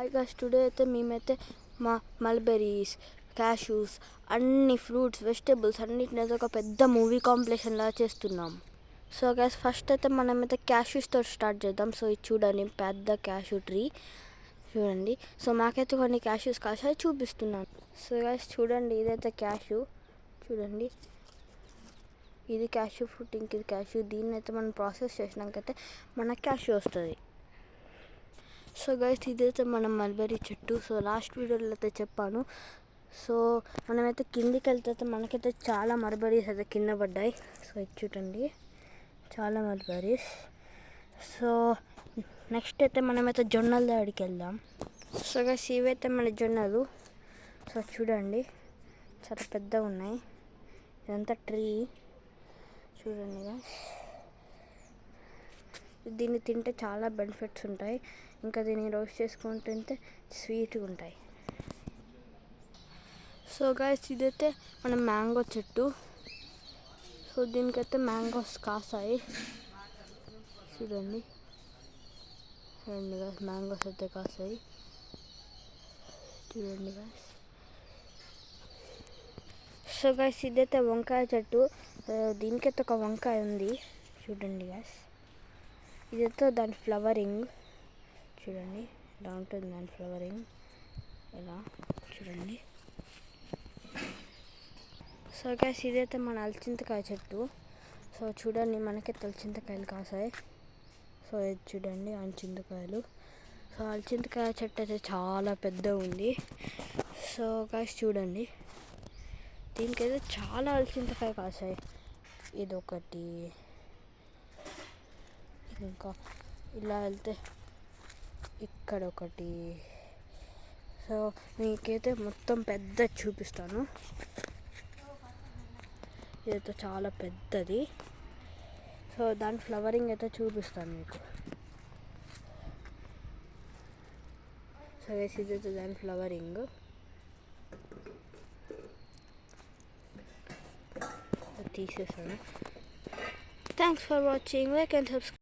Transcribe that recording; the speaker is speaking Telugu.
హాయ్ గైస్, టుడే అయితే మేమైతే మల్బెరీస్, క్యాష్యూస్, అన్ని ఫ్రూట్స్, వెజిటేబుల్స్ అన్నిటిని అయితే ఒక పెద్ద మూవీ కాంపిటీషన్లా చేస్తున్నాం. సో గైస్, ఫస్ట్ అయితే మనమైతే క్యాష్యూస్తో స్టార్ట్ చేద్దాం. సో ఇది చూడండి, పెద్ద క్యాష్యూ ట్రీ చూడండి. సో మాకైతే కొన్ని క్యాష్యూస్ కాసాయి, చూపిస్తున్నాను. సో గైస్ చూడండి, ఇదైతే క్యాష్యూ చూడండి. ఇది క్యాష్యూ ఫ్రూట్, ఇంక ఇది క్యాష్యూ. దీన్ని అయితే మనం ప్రాసెస్ చేసినాకైతే మనకు క్యాష్యూ వస్తుంది. సో గైస్, ఇదైతే మనం మల్బెరీ చెట్టు. సో లాస్ట్ వీడియోలో అయితే చెప్పాను. సో మనమైతే కిందికి వెళ్తే మనకైతే చాలా మల్బెరీస్ అయితే కింద పడ్డాయి. సో ఇది చూడండి, చాలా మల్బెరీస్. సో నెక్స్ట్ అయితే మనమైతే జొన్నల దగ్గరికి వెళ్దాం. సో గైస్, ఇవైతే మన జొన్నలు. సో చూడండి, చాలా పెద్దగా ఉన్నాయి. ఇదంతా ట్రీ చూడండి గైస్. దీన్ని తింటే చాలా బెనిఫిట్స్ ఉంటాయి. ఇంకా దీన్ని రోస్ట్ చేసుకొని తింటే స్వీట్గా ఉంటాయి. సో గైస్, ఇదైతే మన మ్యాంగో చెట్టు. సో దీనికైతే మ్యాంగోస్ కాసాయి చూడండి. చూడండి గైస్, మ్యాంగోస్ అయితే కాసాయి చూడండి గైస్. సో గైస్, ఇదైతే వంకాయ చెట్టు. దీనికైతే ఒక వంకాయ ఉంది చూడండి గైస్. ఇదైతే దాని ఫ్లవరింగ్ చూడండి, ఇలా ఉంటుంది దాని ఫ్లవరింగ్, ఇలా చూడండి. సో గైస్, ఇదైతే మన అలచింతకాయ చెట్టు. సో చూడండి, మనకి అలచింతకాయలు కాసాయి. సో ఇది చూడండి, అలచింతకాయలు. సో అలచింతకాయ చెట్టు అయితే చాలా పెద్దగా ఉంది. సో గైస్ చూడండి, దీనికైతే చాలా అలచింతకాయ కాసాయి. ఇదొకటి, ఇంకా ఇలా వెళ్తే ఇక్కడ ఒకటి. సో మీకైతే మొత్తం పెద్ద చూపిస్తాను. ఇదైతే చాలా పెద్దది. సో దాని ఫ్లవరింగ్ అయితే చూపిస్తాను మీకు. సో ఇదైతే దాని ఫ్లవరింగ్ తీసేసాను. Thanks for watching. Like and subscribe.